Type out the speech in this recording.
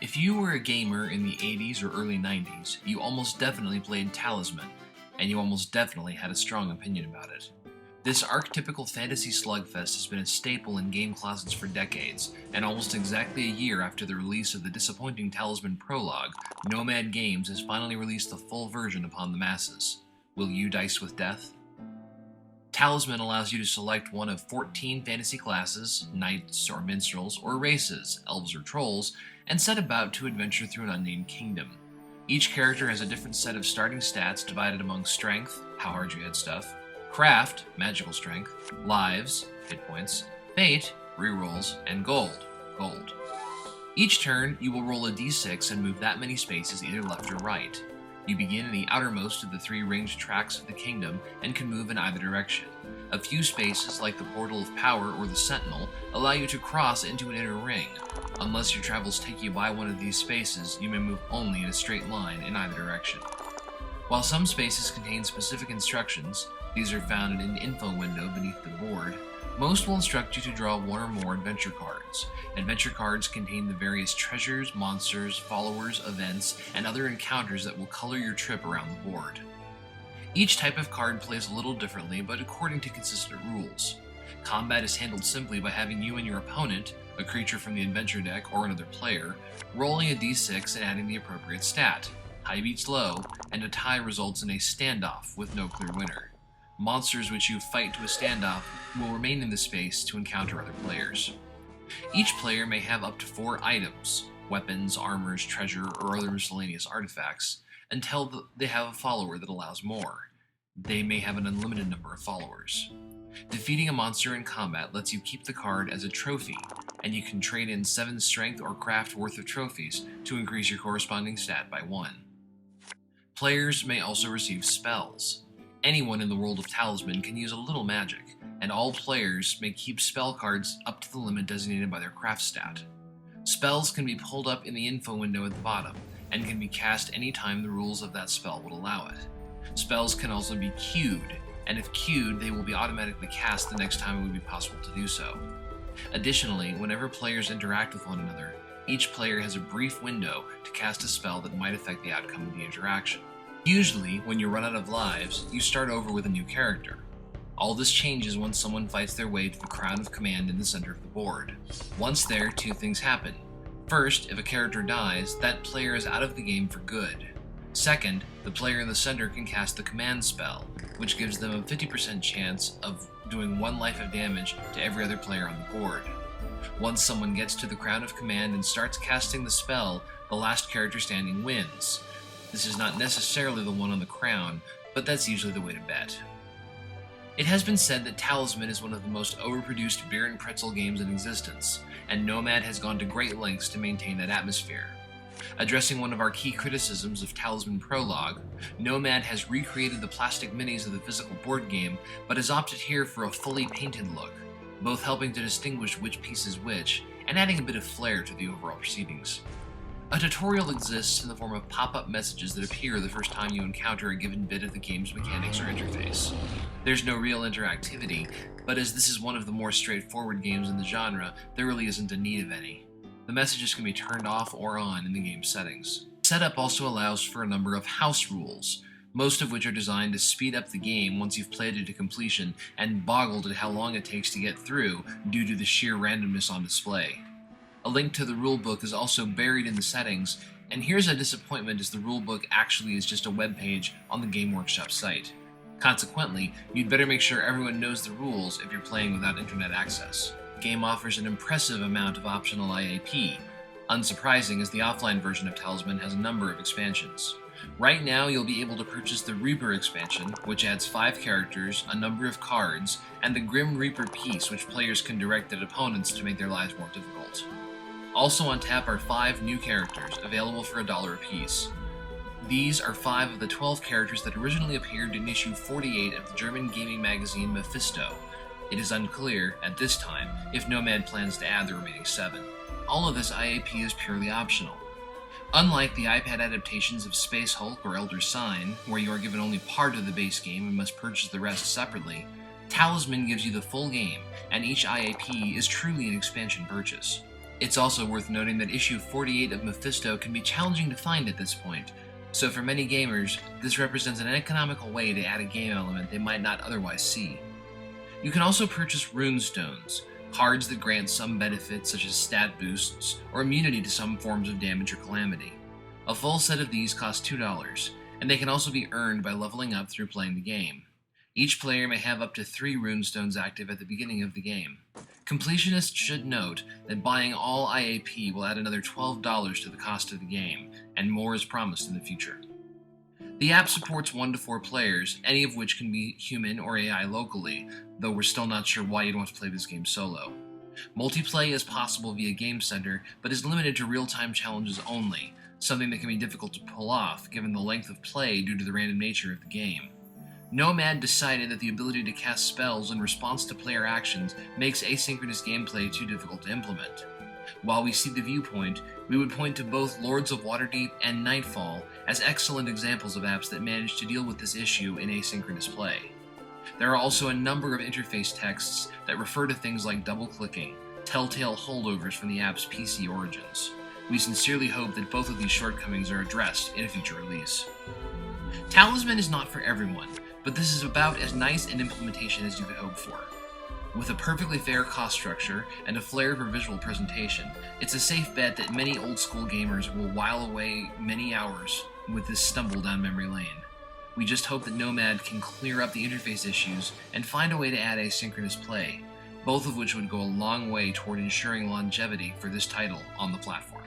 If you were a gamer in the 80s or early 90s, you almost definitely played Talisman, and you almost definitely had a strong opinion about it. This archetypical fantasy slugfest has been a staple in game closets for decades, and almost exactly a year after the release of the disappointing Talisman prologue, Nomad Games has finally released the full version upon the masses. Will you dice with death? Talisman allows you to select one of 14 fantasy classes, knights or minstrels, or races, elves or trolls, and set about to adventure through an unnamed kingdom. Each character has a different set of starting stats divided among strength, how hard you hit stuff, craft, magical strength, lives, hit points, fate, rerolls, and gold. Each turn, you will roll a d6 and move that many spaces either left or right. You begin in the outermost of the 3 ranged tracks of the kingdom and can move in either direction. A few spaces, like the Portal of Power or the Sentinel, allow you to cross into an inner ring. Unless your travels take you by one of these spaces, you may move only in a straight line in either direction. While some spaces contain specific instructions, these are found in an info window beneath the board, most will instruct you to draw one or more adventure cards. Adventure cards contain the various treasures, monsters, followers, events, and other encounters that will color your trip around the board. Each type of card plays a little differently, but according to consistent rules. Combat is handled simply by having you and your opponent, a creature from the adventure deck or another player, rolling a d6 and adding the appropriate stat. High beats low, and a tie results in a standoff with no clear winner. Monsters which you fight to a standoff will remain in the space to encounter other players. Each player may have up to 4 items, weapons, armors, treasure, or other miscellaneous artifacts, until they have a follower that allows more. They may have an unlimited number of followers. Defeating a monster in combat lets you keep the card as a trophy, and you can trade in 7 strength or craft worth of trophies to increase your corresponding stat by 1. Players may also receive spells. Anyone in the world of Talisman can use a little magic, and all players may keep spell cards up to the limit designated by their craft stat. Spells can be pulled up in the info window at the bottom, and can be cast any time the rules of that spell would allow it. Spells can also be queued, and if queued, they will be automatically cast the next time it would be possible to do so. Additionally, whenever players interact with one another, each player has a brief window to cast a spell that might affect the outcome of the interaction. Usually, when you run out of lives, you start over with a new character. All this changes once someone fights their way to the Crown of Command in the center of the board. Once there, 2 things happen. First, if a character dies, that player is out of the game for good. Second, the player in the center can cast the command spell, which gives them a 50% chance of doing 1 life of damage to every other player on the board. Once someone gets to the Crown of Command and starts casting the spell, the last character standing wins. This is not necessarily the one on the crown, but that's usually the way to bet. It has been said that Talisman is one of the most overproduced beer and pretzel games in existence, and Nomad has gone to great lengths to maintain that atmosphere. Addressing one of our key criticisms of Talisman Prologue, Nomad has recreated the plastic minis of the physical board game, but has opted here for a fully painted look, both helping to distinguish which piece is which, and adding a bit of flair to the overall proceedings. A tutorial exists in the form of pop-up messages that appear the first time you encounter a given bit of the game's mechanics or interface. There's no real interactivity, but as this is one of the more straightforward games in the genre, there really isn't a need of any. The messages can be turned off or on in the game's settings. Setup also allows for a number of house rules, most of which are designed to speed up the game once you've played it to completion and boggled at how long it takes to get through due to the sheer randomness on display. A link to the rulebook is also buried in the settings, and here's a disappointment as the rulebook actually is just a web page on the Game Workshop site. Consequently, you'd better make sure everyone knows the rules if you're playing without internet access. The game offers an impressive amount of optional IAP, unsurprising as the offline version of Talisman has a number of expansions. Right now, you'll be able to purchase the Reaper expansion, which adds 5 characters, a number of cards, and the Grim Reaper piece, which players can direct at opponents to make their lives more difficult. Also on tap are 5 new characters, available for $1 apiece. These are 5 of the 12 characters that originally appeared in issue 48 of the German gaming magazine Mephisto. It is unclear, at this time, if Nomad plans to add the remaining 7. All of this IAP is purely optional. Unlike the iPad adaptations of Space Hulk or Elder Sign, where you are given only part of the base game and must purchase the rest separately, Talisman gives you the full game, and each IAP is truly an expansion purchase. It's also worth noting that issue 48 of Mephisto can be challenging to find at this point, so for many gamers, this represents an economical way to add a game element they might not otherwise see. You can also purchase runestones, cards that grant some benefits such as stat boosts or immunity to some forms of damage or calamity. A full set of these costs $2, and they can also be earned by leveling up through playing the game. Each player may have up to 3 runestones active at the beginning of the game. Completionists should note that buying all IAP will add another $12 to the cost of the game, and more is promised in the future. The app supports 1 to 4 players, any of which can be human or AI locally, though we're still not sure why you'd want to play this game solo. Multiplayer is possible via Game Center, but is limited to real-time challenges only, something that can be difficult to pull off given the length of play due to the random nature of the game. Nomad decided that the ability to cast spells in response to player actions makes asynchronous gameplay too difficult to implement. While we see the viewpoint, we would point to both Lords of Waterdeep and Nightfall as excellent examples of apps that manage to deal with this issue in asynchronous play. There are also a number of interface texts that refer to things like double-clicking, telltale holdovers from the app's PC origins. We sincerely hope that both of these shortcomings are addressed in a future release. Talisman is not for everyone, but this is about as nice an implementation as you could hope for. With a perfectly fair cost structure and a flair for visual presentation, it's a safe bet that many old-school gamers will while away many hours with this stumble down memory lane. We just hope that Nomad can clear up the interface issues and find a way to add asynchronous play, both of which would go a long way toward ensuring longevity for this title on the platform.